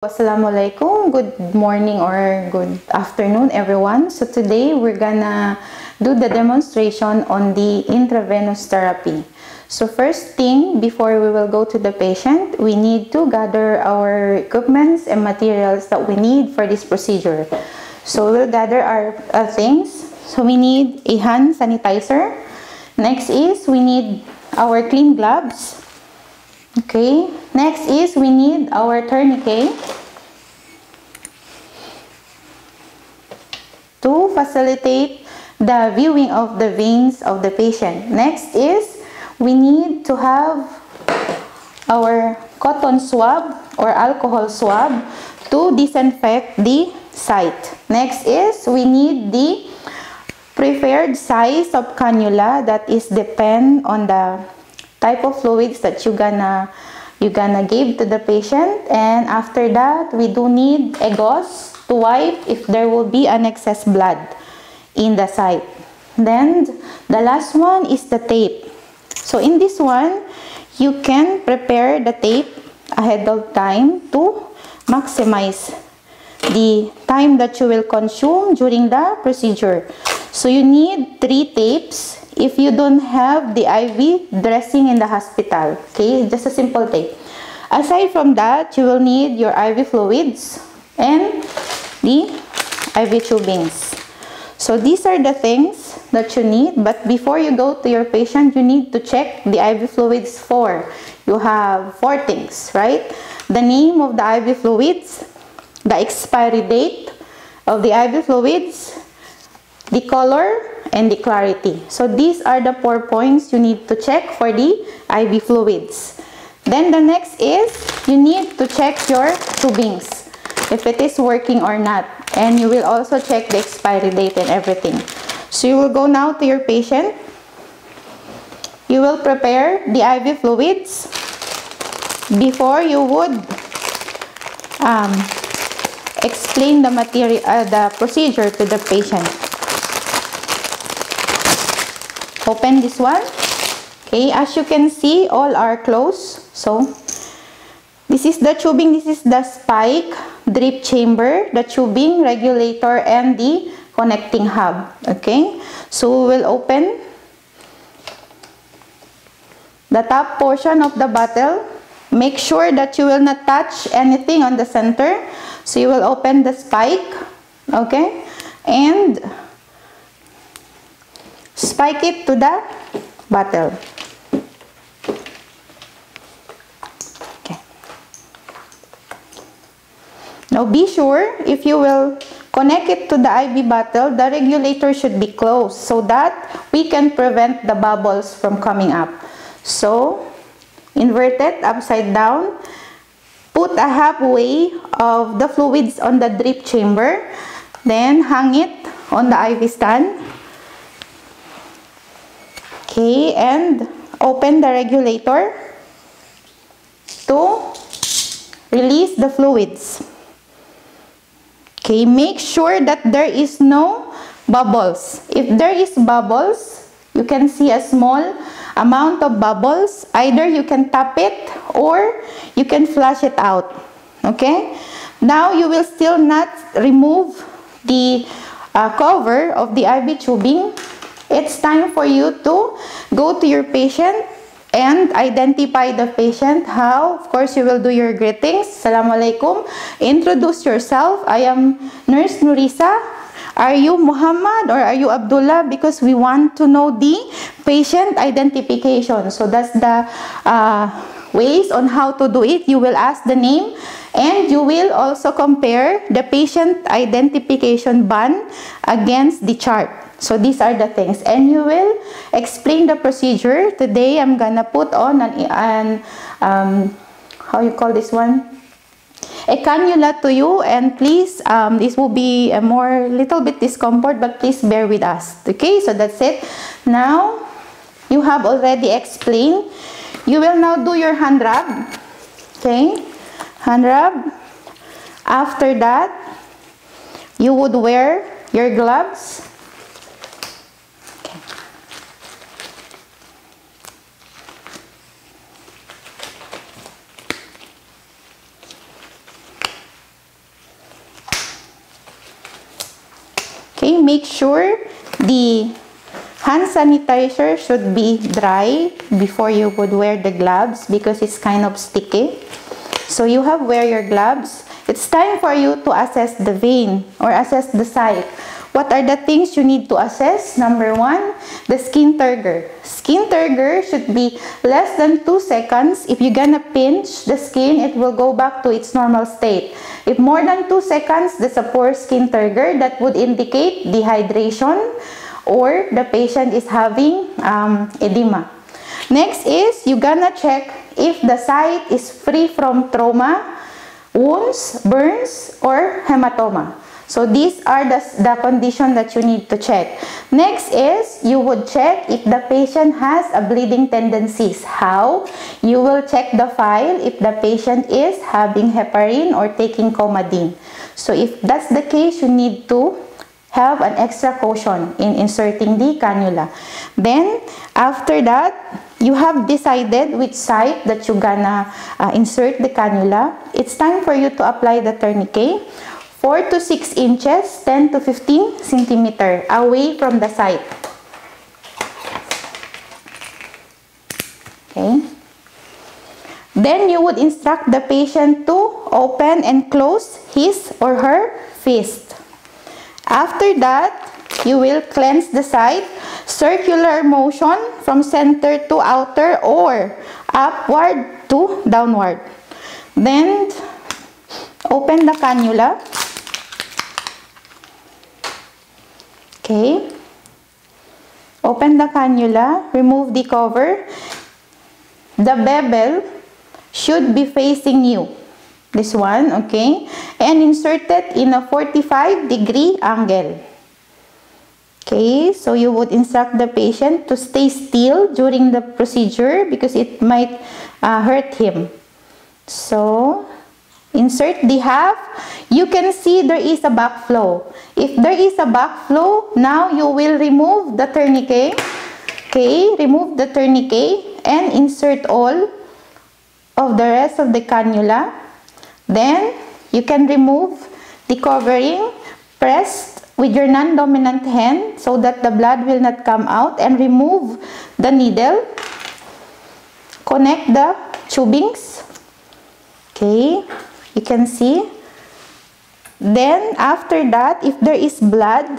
Assalamualaikum, good morning or good afternoon everyone. So today we're gonna do the demonstration on the intravenous therapy. So first thing, before we will go to the patient, we need to gather our equipments and materials that we need for this procedure. So we'll gather our things. So we need a hand sanitizer. Next is we need our clean gloves. Okay, next is we need our tourniquet to facilitate the viewing of the veins of the patient. Next is we need to have our cotton swab or alcohol swab to disinfect the site. Next is we need the preferred size of cannula that is depend on the type of fluids that you're gonna give to the patient. And after that, we do need a gauze to wipe if there will be an excess blood in the site. Then the last one is the tape. So in this one, you can prepare the tape ahead of time to maximize the time that you will consume during the procedure. So you need 3 tapes if you don't have the IV dressing in the hospital. Okay, just a simple tape. Aside from that, you will need your IV fluids and the IV tubings. So these are the things that you need, but before you go to your patient, you need to check the IV fluids for. You have 4 things, right? The name of the IV fluids, the expiry date of the IV fluids, the color, and the clarity. So these are the 4 points you need to check for the IV fluids. Then the next is you need to check your tubings if it is working or not, and you will also check the expiry date and everything. So you will go now to your patient. You will prepare the IV fluids before you would explain the material, the procedure to the patient. Open this one. Okay, as you can see, all are closed. So this is the tubing, this is the spike, drip chamber, the tubing, regulator, and the connecting hub. Okay, so we will open the top portion of the bottle. Make sure that you will not touch anything on the center. So you will open the spike, okay, and spike it to the bottle. Okay. Now be sure if you will connect it to the IV bottle, the regulator should be closed so that we can prevent the bubbles from coming up. So invert it upside down. Put a halfway of the fluids on the drip chamber. Then hang it on the IV stand. Okay, and open the regulator to release the fluids. Okay, make sure that there is no bubbles. If there is bubbles, you can see a small amount of bubbles. Either you can tap it or you can flush it out. Okay, now you will still not remove the cover of the IV tubing. It's time for you to go to your patient and identify the patient. How? Of course, you will do your greetings. Assalamualaikum. Introduce yourself. I am Nurse Nurisa. Are you Muhammad or are you Abdullah? Because we want to know the patient identification. So that's the ways on how to do it. You will ask the name and you will also compare the patient identification band against the chart. So these are the things, and you will explain the procedure. Today I'm gonna put on an how you call this one, a cannula to you, and please this will be a little bit discomfort, but please bear with us. Okay, so that's it. Now you have already explained. You will now do your hand rub. Okay, hand rub. After that, you would wear your gloves. make sure the hand sanitizer should be dry before you would wear the gloves because it's kind of sticky. So you have wear your gloves. It's time for you to assess the vein or assess the site. What are the things you need to assess? Number 1, the skin turgor. Skin turgor should be less than 2 seconds. If you're gonna pinch the skin, it will go back to its normal state. If more than 2 seconds, that's a poor skin turgor. That would indicate dehydration or the patient is having edema. Next is, you're gonna check if the site is free from trauma, wounds, burns, or hematoma. So these are the condition that you need to check. Next is, you would check if the patient has a bleeding tendencies. How? You will check the file if the patient is having heparin or taking Coumadin. So if that's the case, you need to have an extra caution in inserting the cannula. Then, after that, you have decided which site that you're gonna insert the cannula. It's time for you to apply the tourniquet. 4 to 6 inches, 10 to 15 centimeter away from the site. Okay. Then you would instruct the patient to open and close his or her fist. After that, you will cleanse the site, circular motion from center to outer or upward to downward. Then open the cannula. Okay. Open the cannula, remove the cover. The bevel should be facing you. This one, okay? And insert it in a 45-degree angle. Okay, so you would instruct the patient to stay still during the procedure because it might hurt him. So, insert the half. You can see there is a backflow. If there is a backflow, now you will remove the tourniquet. Okay, remove the tourniquet and insert all of the rest of the cannula. Then, you can remove the covering, press with your non-dominant hand so that the blood will not come out, and remove the needle. Connect the tubings. Okay, you can see. Then, after that, if there is blood,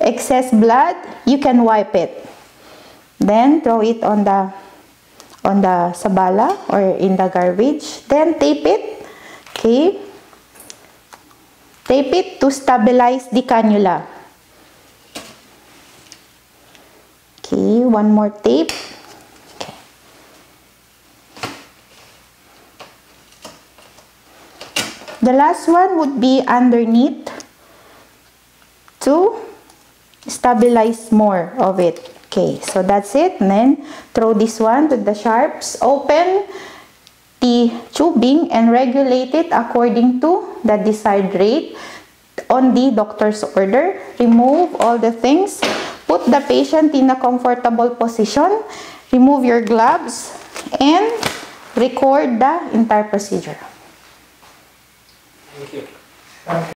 excess blood, you can wipe it. Then, throw it on the sabala or in the garbage. Then, tape it. Okay. Tape it to stabilize the cannula. Okay, one more tape. Okay. The last one would be underneath to stabilize more of it. Okay, so that's it. And then throw this one with the sharps. Open the tubing and regulate it according to the desired rate on the doctor's order. Remove all the things. Put the patient in a comfortable position. Remove your gloves and record the entire procedure. Thank you.